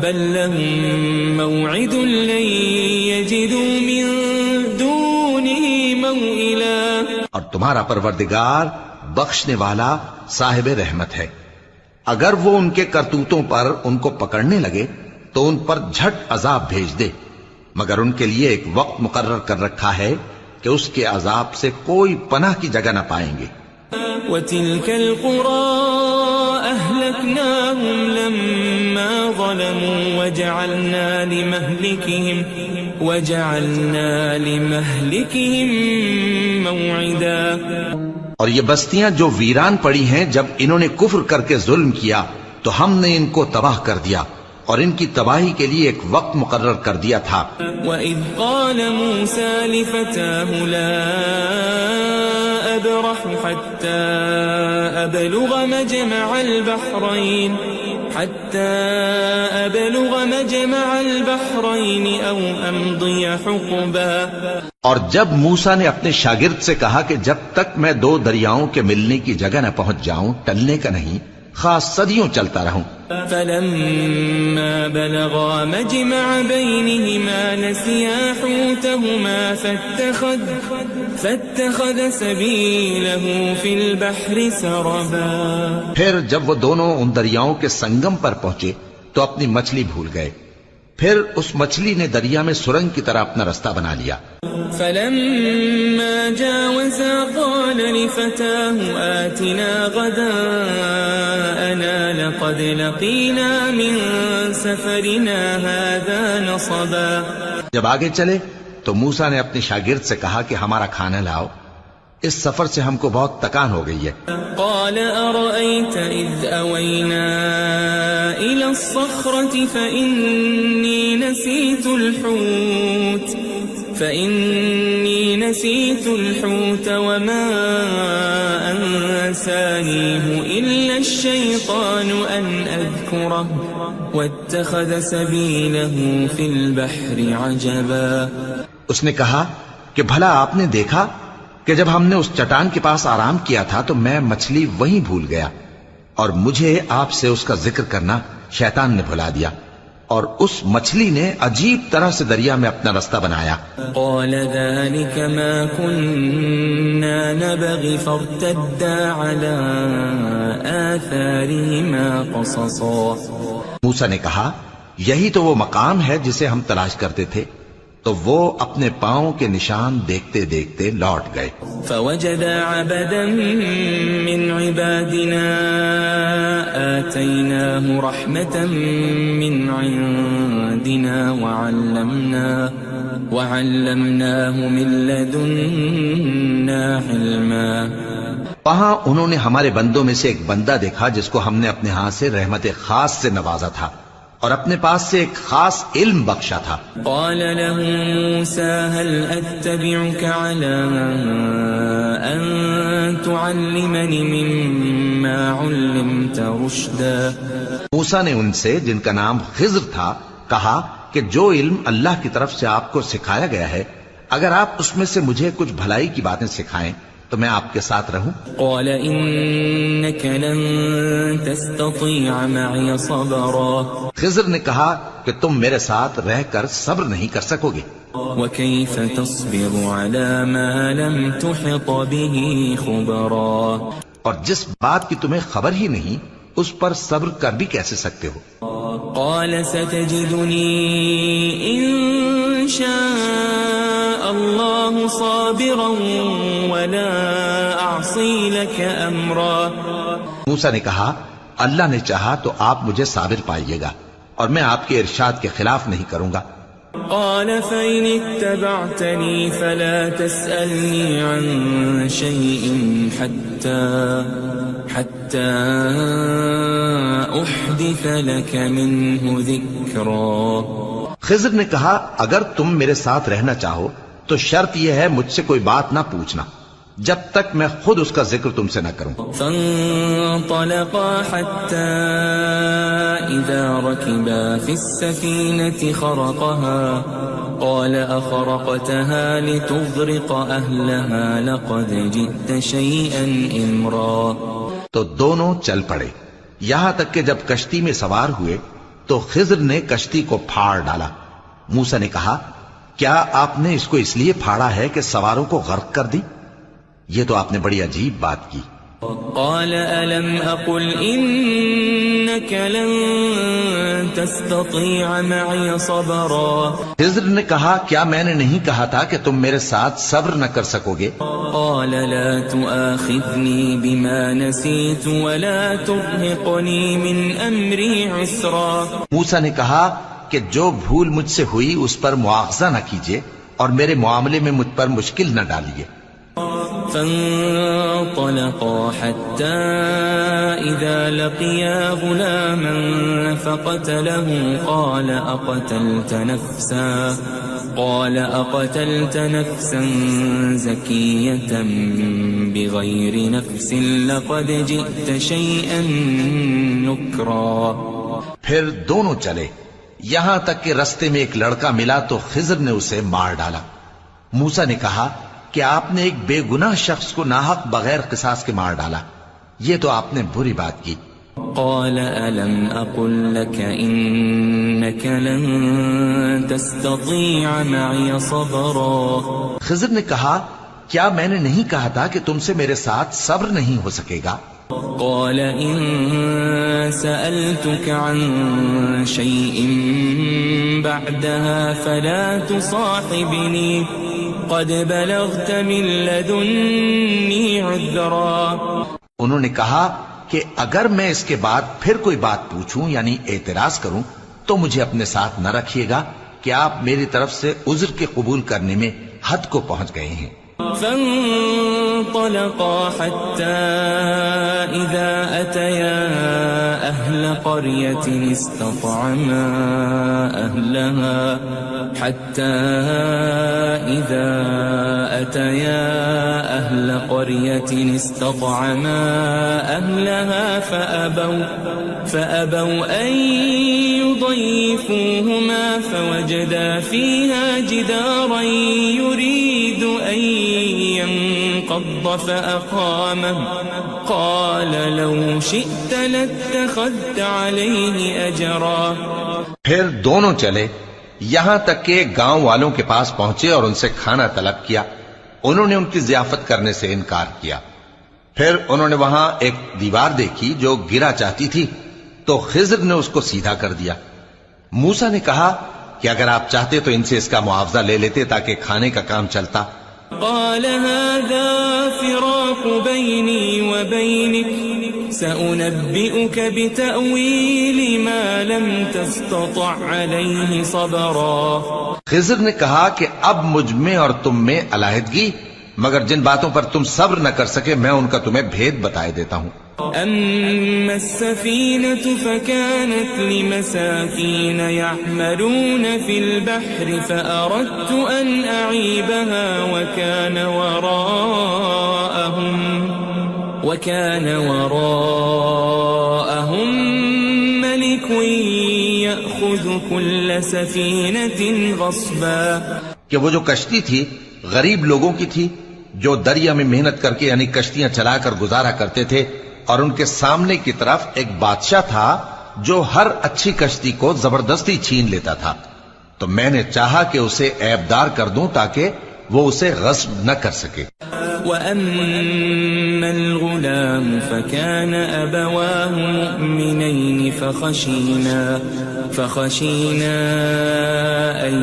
بَل لَّهُم مَّوْعِدٌ لَّن يَجِدُوا مِن دُونِهِ مَوْئِلًا. اور تمہارا پروردگار بخشنے والا صاحب رحمت ہے. اگر وہ ان کے کرتوتوں پر ان کو پکڑنے لگے تو ان پر جھٹ عذاب بھیج دے مگر ان کے لیے ایک وقت مقرر کر رکھا ہے کہ اس کے عذاب سے کوئی پناہ کی جگہ نہ پائیں گے. وَتِلْكَ الْقُرَىٰ أَهْلَكْنَاهُمْ لَمَّا ظَلَمُوا وَجَعَلْنَا لِمَهْلِكِهِمْ مَوْعِدًا. اور یہ بستیاں جو ویران پڑی ہیں جب انہوں نے کفر کر کے ظلم کیا تو ہم نے ان کو تباہ کر دیا اور ان کی تباہی کے لیے ایک وقت مقرر کر دیا تھا. وَإِذْ قَالَ مُوسَىٰ لِفَتَاهُ لَا أَبْرَحُ حَتَّىٰ أَبْلُغَ مَجْمَعَ الْبَحْرَيْنِ أَوْ أَمْضِيَ حُقُبًا. اور جب موسیٰ نے اپنے شاگرد سے کہا کہ جب تک میں دو دریاؤں کے ملنے کی جگہ نہ پہنچ جاؤں ٹلنے کا نہیں خاص صدیوں چلتا رہوں. فَلَمَّا بَلَغَا مَجْمَعَ بَيْنِهِمَا نَسِيَا حُوتَهُمَا فَاتَّخَذَ سَبِيلَهُ فِي الْبَحْرِ سَرَبًا. پھر جب وہ دونوں ان دریاؤں کے سنگم پر پہنچے تو اپنی مچھلی بھول گئے. پھر اس مچھلی نے دریا میں سرنگ کی طرح اپنا رستہ بنا لیا. فَلَمَّا جَاوَزَا قَالَ لِفَتَاهُ آتِنَا غَدَاءَنَا لَقَدْ لَقِينَا مِن سَفَرِنَا هَٰذَا نَصَبًا. جب آگے چلے تو موسیٰ نے اپنے شاگرد سے کہا کہ ہمارا کھانا لاؤ اس سفر سے ہم کو بہت تکان ہو گئی ہے. قال أرأيت إذ أوينا إلى الصخرة فإني نسيت الحوت وما أنسانيه إلا الشيطان أن أذكره واتخذ سبيله في البحر عجبا. اس نے کہا کہ بھلا آپ نے دیکھا کہ جب ہم نے اس چٹان کے پاس آرام کیا تھا تو میں مچھلی وہیں بھول گیا اور مجھے آپ سے اس کا ذکر کرنا شیطان نے بھلا دیا، اور اس مچھلی نے عجیب طرح سے دریا میں اپنا رستہ بنایا۔ قال ذلك ما كنا نبغي فارتدا على آثارهما قصصا۔ موسیٰ نے کہا یہی تو وہ مقام ہے جسے ہم تلاش کرتے تھے، تو وہ اپنے پاؤں کے نشان دیکھتے دیکھتے لوٹ گئے۔ فوجد عبدا من عبادنا آتيناه رحمة من عندنا وعلمناه من لدنا علما۔ وہاں انہوں نے ہمارے بندوں میں سے ایک بندہ دیکھا جس کو ہم نے اپنے ہاں سے رحمت خاص سے نوازا تھا اور اپنے پاس سے ایک خاص علم بخشا تھا۔ قال له موسى هل أتبعك على أن تعلمني مما علمت رشدا۔ موسیٰ نے ان سے، جن کا نام خضر تھا، کہا کہ جو علم اللہ کی طرف سے آپ کو سکھایا گیا ہے، اگر آپ اس میں سے مجھے کچھ بھلائی کی باتیں سکھائیں تو میں آپ کے ساتھ رہوں۔ قال إنك لن تستطيع معي صبرا۔ خضر نے کہا کہ تم میرے ساتھ رہ کر صبر نہیں کر سکو گے۔ وكيف تصبر على ما لم تحط به خبرا۔ اور جس بات کی تمہیں خبر ہی نہیں اس پر صبر کر بھی کیسے سکتے ہو؟ قال ستجدني إن شاء الله صابرا ولا أعصي لك أمرا۔ موسیٰ نے کہا اللہ نے چاہا تو آپ مجھے صابر پائیے گا اور میں آپ کے ارشاد کے خلاف نہیں کروں گا۔ قال فإن اتبعتني فلا تسألني عن شيء حتى أحدث لك منه ذكرا۔ خضر نے کہا اگر تم میرے ساتھ رہنا چاہو تو شرط یہ ہے مجھ سے کوئی بات نہ پوچھنا جب تک میں خود اس کا ذکر تم سے نہ کروں۔ فانطلقا حتى إذا ركبا في السفينة خرقها قال أخرقتها لتغرق أهلها لقد جئت شيئا إمرا۔ تو دونوں چل پڑے، یہاں تک کہ جب کشتی میں سوار ہوئے تو خضر نے کشتی کو پھاڑ ڈالا۔ موسیٰ نے کہا کیا آپ نے اس کو اس لیے پھاڑا ہے کہ سواروں کو غرق کر دی؟ یہ تو آپ نے بڑی عجیب بات کی۔ قال ألم أقل إنك لن تستطيع معي صبرا۔ خضر نے کہا کیا میں نے نہیں کہا تھا کہ تم میرے ساتھ صبر نہ کر سکو گے؟ قال لا تؤاخذني بما نسيت ولا ترهقني من أمري عسرا۔ موسیٰ نے کہا کہ جو بھول مجھ سے ہوئی اس پر مواخذہ نہ کیجیے اور میرے معاملے میں مجھ پر مشکل نہ ڈالیے۔ فانطلقا حتى إذا لقيا غلاما فقتله قال أقتلت نفسا زكية بغير نفس لقد جئت شيئا نكرا۔ پھر دونوں چلے یہاں تک کہ رستے میں ایک لڑکا ملا تو خضر نے اسے مار ڈالا۔ موسیٰ نے کہا کہ آپ نے ایک بے گناہ شخص کو ناحق بغیر قصاص کے مار ڈالا، یہ تو آپ نے بری بات کی۔ قال ألم أقل لك إنك لن تستطيع معي صبرا۔ خضر نے کہا کیا میں نے نہیں کہا تھا کہ تم سے میرے ساتھ صبر نہیں ہو سکے گا؟ قال إن سألتك عن شيء بعدها فلا تصاحبني قد بلغت من لدني عذرا۔ انہوں نے کہا کہ اگر میں اس کے بعد پھر کوئی بات پوچھوں یعنی اعتراض کروں تو مجھے اپنے ساتھ نہ رکھیے گا کہ آپ میری طرف سے عذر کے قبول کرنے میں حد کو پہنچ گئے ہیں۔ فانطلقا حتى إذا أتيا أهل قرية استطعما أهلها حتى إذا أتيا أهل قرية استطعما أهلها فأبوا أن يضيفوهما فوجدا فيها جدارا يريد أن ينقض فأقامه قال لو شئت لاتخذت عليه أجرا. پھر دونوں چلے یہاں تک کہ گاؤں والوں کے پاس پہنچے اور ان سے کھانا طلب کیا. انہوں نے ان کی ضیافت کرنے سے انکار کیا. پھر انہوں نے وہاں ایک دیوار دیکھی جو گرا چاہتی تھی تو خضر نے اس کو سیدھا کر دیا. موسیٰ نے کہا کہ اگر آپ چاہتے تو ان سے اس کا معاوضہ لے لیتے تاکہ کھانے کا کام چلتا. قال هذا فراق بيني وبينك سأنبئك بتأويل ما لم تستطع عليه صبرا. خضر نے کہا کہ اب مجھ میں اور تم میں علیحدگی، مگر جن باتوں پر تم صبر نہ کر سکے میں ان کا تمہیں بھید بتائے دیتا ہوں. أما السفينة فكانت لمساكين يعملون في البحر فأردت أن أعيبها وكان وراءهم ملك يأخذ كل سفينة غصبا. کہ وہ جو کشتی تھی غریب لوگوں کی تھی جو دریا میں محنت کر کے یعنی کشتیاں چلا کر گزارا کرتے تھے، اور ان کے سامنے کی طرف ایک بادشاہ تھا جو ہر اچھی کشتی کو زبردستی چھین لیتا تھا. تو میں نے چاہا کہ اسے عیبدار کر دوں تاکہ وہ اسے غصب نہ کر سکے. وَأَمَّا الْغُلَامُ فَكَانَ أَبَوَاهُ مُؤْمِنَيْنِ فَخَشِينَا أَن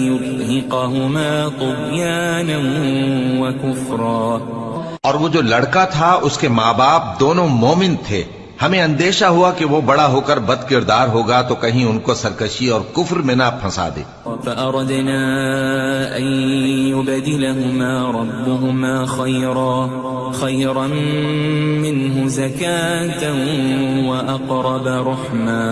يُرْهِقَهُمَا طُغْيَانًا وَكُفْرًا. اور وہ جو لڑکا تھا اس کے ماں باپ دونوں مومن تھے، ہمیں اندیشہ ہوا کہ وہ بڑا ہو کر بد کردار ہوگا تو کہیں ان کو سرکشی اور کفر میں نہ پھنسا دے. فأردنا أن يبدلهما ربهما خيرا منه زكاة وأقرب رحما.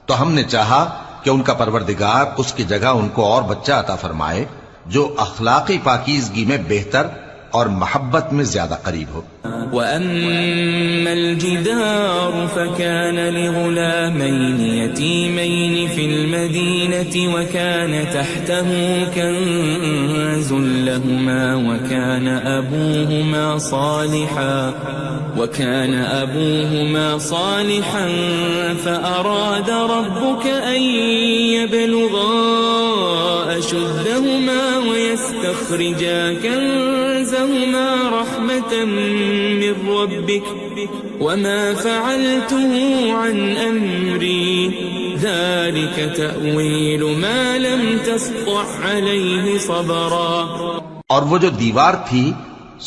تو ہم نے چاہا کہ ان کا پروردگار اس کی جگہ ان کو اور بچہ عطا فرمائے جو اخلاقی پاکیزگی میں بہتر اور محبت میں زیادہ قریب ہو. وَأَمَّا الْجِدَارُ فَكَانَ لِغُلَامَيْنِ يَتِيمَيْنِ فِي الْمَدِينَةِ وَكَانَ تَحْتَهُ كَنْزٌ لَهُمَا وَكَانَ أَبُوهُمَا صَالِحًا فَأَرَادَ رَبُّكَ أَن يَبْلُغَا أَشُدَّهُمَا وَيَسْتَخْرِجَا كَنزَهُمَا رَحْمَةً من ربك وما فعلته عن أمري ذلك تأويل ما لم تسطع عليه صبرا. اور وہ جو دیوار تھی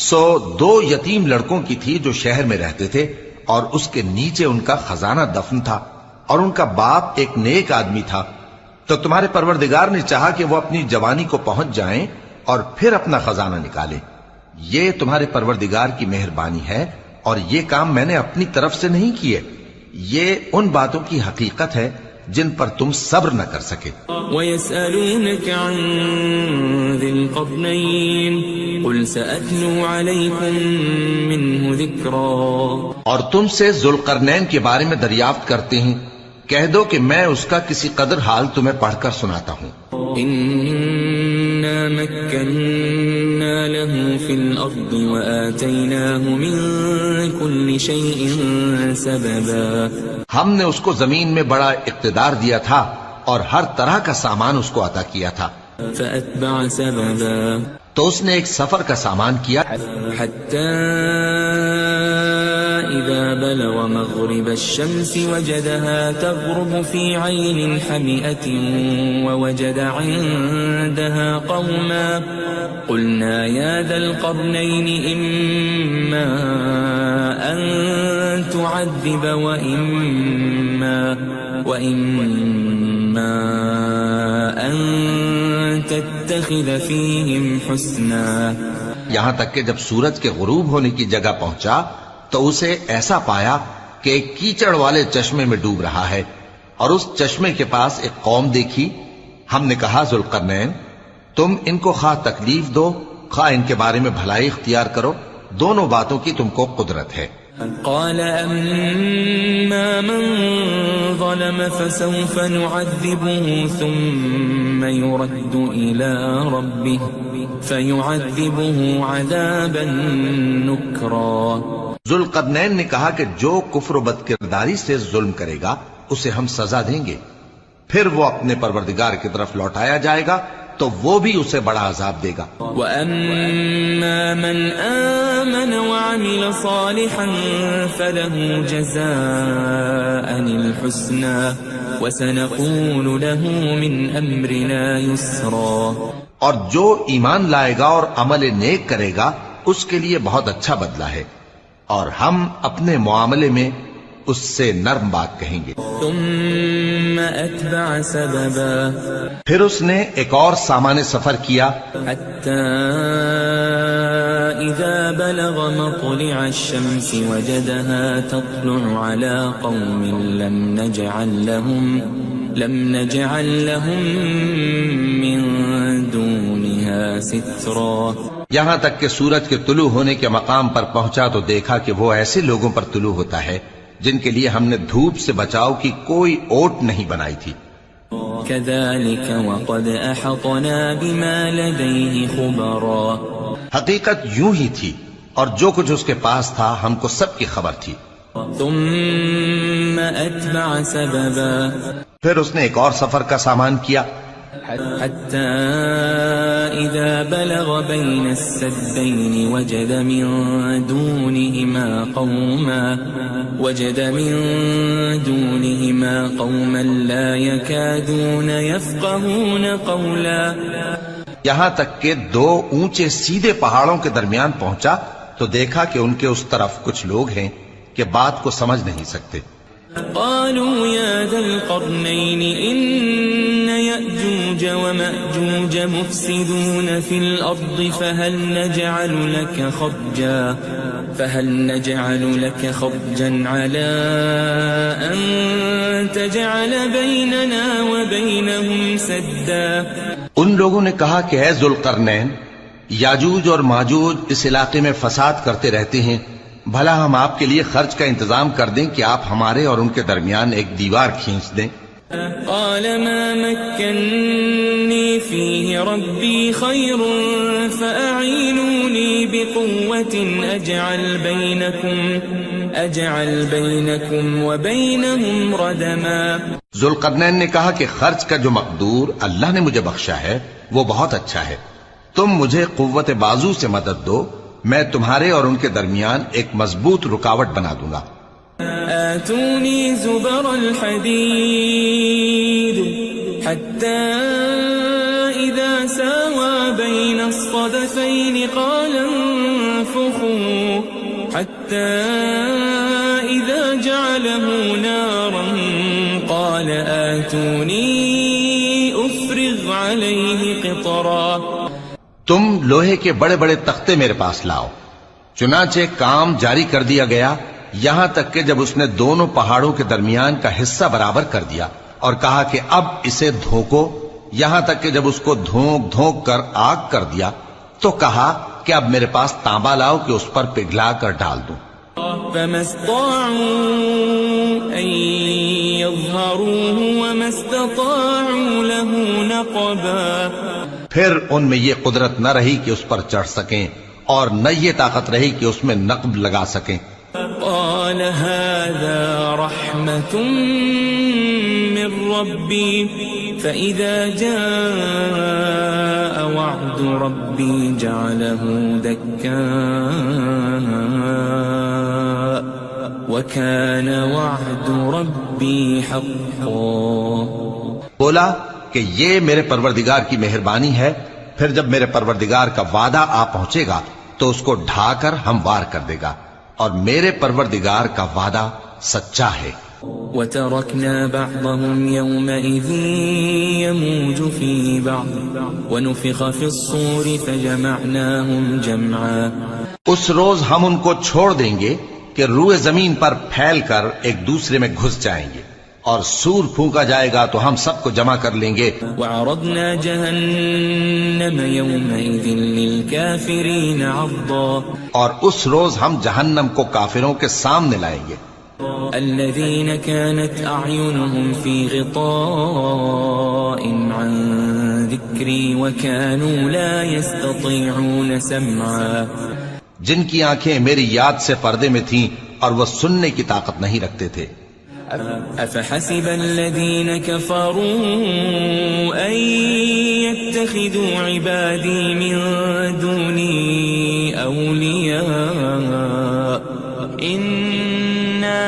سو دو یتیم لڑکوں کی تھی جو شہر میں رہتے تھے اور اس کے نیچے ان کا خزانہ دفن تھا اور ان کا باپ ایک نیک آدمی تھا. تو تمہارے پروردگار نے چاہا کہ وہ اپنی جوانی کو پہنچ جائیں اور پھر اپنا خزانہ نکالے. یہ تمہارے پروردگار کی مہربانی ہے اور یہ کام میں نے اپنی طرف سے نہیں کیے. یہ ان باتوں کی حقیقت ہے جن پر تم صبر نہ کر سکے. وَيَسْأَلُونَكَ عَنْ ذِي الْقَرْنَيْنِ قُلْ سَأَتْلُو عَلَيْكُمْ مِنْهُ ذِكْرًا. اور تم سے ذوالقرنین کے بارے میں دریافت کرتے ہیں، کہہ دو کہ میں اس کا کسی قدر حال تمہیں پڑھ کر سناتا ہوں. إِنَّا مَكَّنَّا لَهُ فِي الْأَرْضِ وَآتَيْنَاهُ مِنْ كُلِّ شَيْءٍ سَبَبًا. ہم نے اس کو زمین میں بڑا اقتدار دیا تھا اور ہر طرح کا سامان اس کو عطا کیا تھا. فَأَتْبَعَ سَبَبًا. تو اس نے ایک سفر کا سامان کیا حَتَّى إِذَا بَلَغَ مَغْرِبَ الشَّمْسِ وَجَدَهَا تَغْرُبُ فِي عَيْنٍ حَمِئَةٍ وَوَجَدَ عِندَهَا قَوْمًا قُلْنَا يَا ذَا الْقَرْنَيْنِ إِمَّا أَن تُعَذِّبَ وَإِمَّا أَن تَتَّخِذَ فِيهِمْ حُسْنًا. یہاں تک کہ جب سورج کے غروب ہونے کی جگہ پہنچا تو اسے ایسا پایا کہ ایک کیچڑ والے چشمے میں ڈوب رہا ہے اور اس چشمے کے پاس ایک قوم دیکھی. ہم نے کہا ذوالقرنین تم ان کو خواہ تکلیف دو خواہ ان کے بارے میں بھلائی اختیار کرو، دونوں باتوں کی تم کو قدرت ہے۔ قال أما من ظلم فسوف نعذبه ثم يرد إلى ربه فيعذبه عذابا نكرا۔ ذوالقرنین نے کہا کہ جو کفر و بد کرداری سے ظلم کرے گا اسے ہم سزا دیں گے، پھر وہ اپنے پروردگار کی طرف لوٹایا جائے گا تو وہ بھی اسے بڑا عذاب دے گا۔ وَأَمَّا مَنْ آمَنَ وَعَمِلَ صَالِحًا فَلَهُ جَزَاءً الْحُسْنَى وَسَنَقُولُ لَهُ مِنْ أَمْرِنَا يُسْرًا۔ اور جو ایمان لائے گا اور عمل نیک کرے گا اس کے لیے بہت اچھا بدلہ ہے، اور ہم اپنے معاملے میں اس سے نرم بات کہیں گے۔ ثم أتبع سببا، پھر اس نے ایک اور سامان سفر کیا، حتى إذا بلغ مطلع الشمس وجدها تطلع على قوم لم نجعل لهم من دونها سترا۔ یہاں تک کہ سورج کے طلوع ہونے کے مقام پر پہنچا تو دیکھا کہ وہ ایسے لوگوں پر طلوع ہوتا ہے جن کے لیے ہم نے دھوپ سے بچاؤ کی کوئی اوٹ نہیں بنائی تھی۔ كذلك وقد أحطنا بما لديه خبرا، حقیقت یوں ہی تھی اور جو کچھ اس کے پاس تھا ہم کو سب کی خبر تھی۔ ثم أتبع سببا، پھر اس نے ایک اور سفر کا سامان کیا، حتى إذا بلغ بين السدين وجد من دونهما قوما لا يكادون يفقهون قولا۔ یہاں تک کہ دو اونچے سیدھے پہاڑوں کے درمیان پہنچا تو دیکھا کہ ان کے اس طرف کچھ لوگ ہیں کہ بات کو سمجھ نہیں سکتے۔ قالوا يا ذا القرنين إن يأجوج ومأجوج مفسدون في الأرض فهل نجعل لك خرجا على أن تجعل بيننا وبينهم سدا۔ ان لوگوں نے کہا کہ اے ذوالقرنین، یاجوج اور ماجوج اس علاقے میں فساد کرتے رہتے ہیں، بھلا ہم آپ کے لیے خرچ کا انتظام کر دیں کہ آپ ہمارے اور ان کے درمیان ایک دیوار کھینچ دیں۔ قال ما مكنني فيه ربي خير فأعينوني بقوة أجعل بينكم وبينهم ردما۔ ذوالقرنین نے کہا کہ خرچ کا جو مقدور اللہ نے مجھے بخشا ہے وہ بہت اچھا ہے، تم مجھے قوت بازو سے مدد دو، میں تمہارے اور ان کے درمیان ایک مضبوط رکاوٹ بنا دوں گا۔ آتوني زبر الحديد حتى إذا ساوى بين الصدفين قال انفخوا حتى إذا جعله نارا قال آتوني أفرغ عليه قطرا۔ تم لوہے کے بڑے بڑے تختے میرے پاس لاؤ۔ چنانچہ کام جاری کر دیا گیا یہاں تک کہ جب اس نے دونوں پہاڑوں کے درمیان کا حصہ برابر کر دیا اور کہا کہ اب اسے دھوکو، یہاں تک کہ جب اس کو دھونک دھونک کر آگ کر دیا تو کہا کہ اب میرے پاس تانبا لاؤ کہ اس پر پگھلا کر ڈال دوں۔ فما استطاعوا أن يظهروه وما استطاعوا له نقبا۔ پھر ان میں یہ قدرت نہ رہی کہ اس پر چڑھ سکیں اور نہ یہ طاقت رہی کہ اس میں نقب لگا سکیں۔ قال هذا رحمة من ربي فإذا جاء وعد ربي جعله دكا وكان وعد ربي حقا۔ بولا کہ یہ میرے پروردگار کی مہربانی ہے، پھر جب میرے پروردگار کا وعدہ آ پہنچے گا تو اس کو ڈھا کر ہموار کر دے گا، اور میرے پروردگار کا وعدہ سچا ہے۔ وَتَرَكْنَا بَعْضَهُمْ يَوْمَئِذٍ يَمُوجُ فِي بَعْضٍ وَنُفِخَ فِي الصُّورِ فَجَمَعْنَاهُمْ جَمْعًا۔ اس روز ہم ان کو چھوڑ دیں گے کہ روئے زمین پر پھیل کر ایک دوسرے میں گھس جائیں گے، اور سور پھونکا جائے گا تو ہم سب کو جمع کر لیں گے. وعرضنا جهنم يومئذ للكافرين عرضا اور اس روز ہم جہنم کو کافروں کے سامنے لائیں گے. الذين كانت أعينهم في غطاء عن ذكري وكانوا لا يستطيعون سمعا جن کی آنکھیں میری یاد سے پردے میں تھیں اور وہ سننے کی طاقت نہیں رکھتے تھے. أفحسب الذين كفروا أن يتخذوا عبادي من دوني أولياء إنا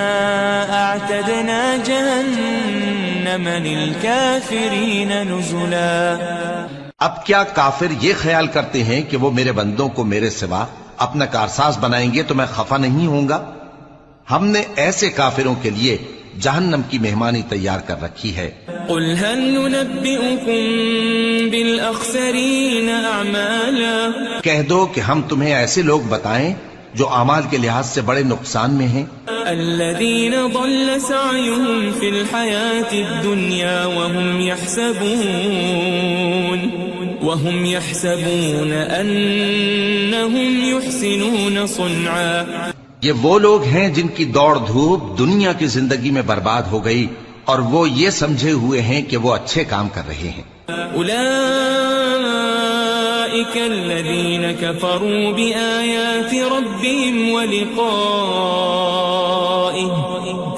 أعتدنا جهنم للكافرين نزلا. اب کیا کافر یہ خیال کرتے ہیں کہ وہ میرے بندوں کو میرے سوا اپنا کارساز بنائیں گے تو میں خفا نہیں ہوں گا؟ ہم نے ایسے کافروں کے لیے جہنم کی مہمانی تیار کر رکھی ہے. قل هل ننبئكم بالأخسرين أعمالا کہہ دو کہ ہم تمہیں ایسے لوگ بتائیں جو اعمال کے لحاظ سے بڑے نقصان میں ہیں. الذين ضل سعيهم في الحياة الدنيا وهم يحسبون أنهم يحسنون صنعا. یہ وہ لوگ ہیں جن کی دوڑ دھوپ دنیا کی زندگی میں برباد ہو گئی اور وہ یہ سمجھے ہوئے ہیں کہ وہ اچھے کام کر رہے ہیں. أولئك الذين كفروا بآيات ربهم ولقائه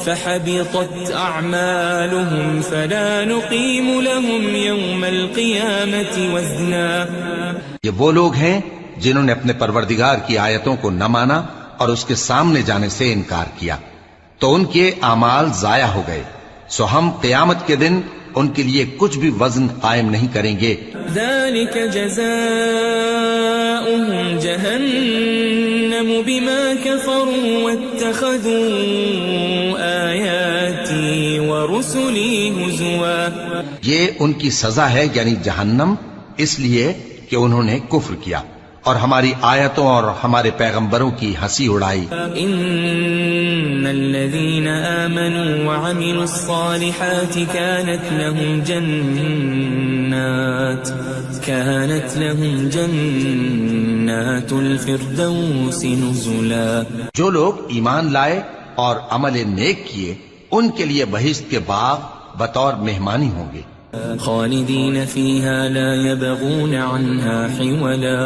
فحبطت أعمالهم فلا نقيم لهم يوم القيامة وزنا. یہ وہ لوگ ہیں جنہوں نے اپنے پروردگار کی آیتوں کو نہ مانا اور اس کے سامنے جانے سے انکار کیا تو ان کے اعمال ضائع ہو گئے، سو ہم قیامت کے دن ان کے لیے کچھ بھی وزن قائم نہیں کریں گے. ذلك جزاؤهم جهنم بما كفروا واتخذوا آياتي ورسلي هزوا. یہ ان کی سزا ہے یعنی جہنم، اس لیے کہ انہوں نے کفر کیا اور ہماری آیتوں اور ہمارے پیغمبروں کی ہنسی اڑائی. ان الذين آمنوا وعملوا الصالحات كانت لهم جنات الفردوس نزلا. جو لوگ ایمان لائے اور عمل نیک کیے ان کے لیے بہشت کے باغ بطور مہمانی ہوں گے. خالدین فیہا لا یبغون عنہا حولا.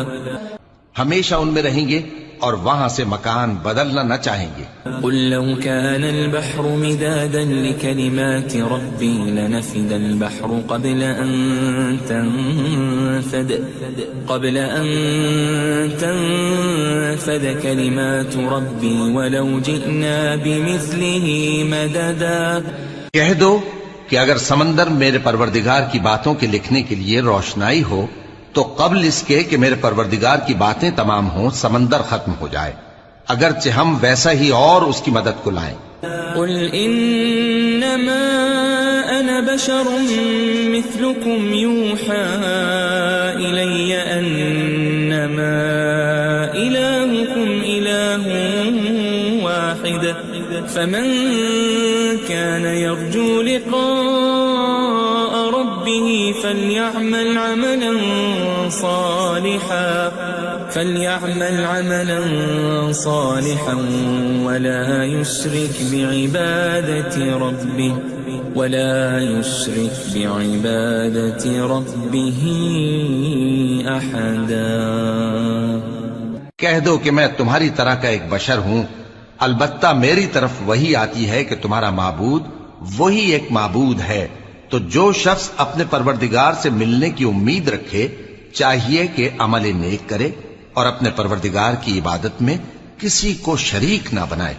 ہمیشہ ان میں رہیں گے اور وہاں سے مکان بدلنا نہ چاہیں گے. قل لو كان البحر مدادا لكلمات ربي لنفد البحر قبل أن تنفد كلمات ربي ولو جئنا بمثله مددا. کہہ دو کہ اگر سمندر میرے پروردگار کی باتوں کے لکھنے کے لیے روشنائی ہو تو قبل اس کے کہ میرے پروردگار کی باتیں تمام ہوں سمندر ختم ہو جائے، اگرچہ ہم ویسا ہی اور اس کی مدد کو لائیں. قل انما انا بشر مثلكم يوحى الي انما الهكم اله واحد فمن كان يرجو لقاء ربه فليعمل عملا صالحا ولا يشرك بعبادة ربه أحدا. کہہ دو کہ میں تمہاری طرح کا ایک بشر ہوں، البتہ میری طرف وہی آتی ہے کہ تمہارا معبود وہی ایک معبود ہے. تو جو شخص اپنے پروردگار سے ملنے کی امید رکھے چاہیے کہ عمل نیک کرے اور اپنے پروردگار کی عبادت میں کسی کو شریک نہ بنائے.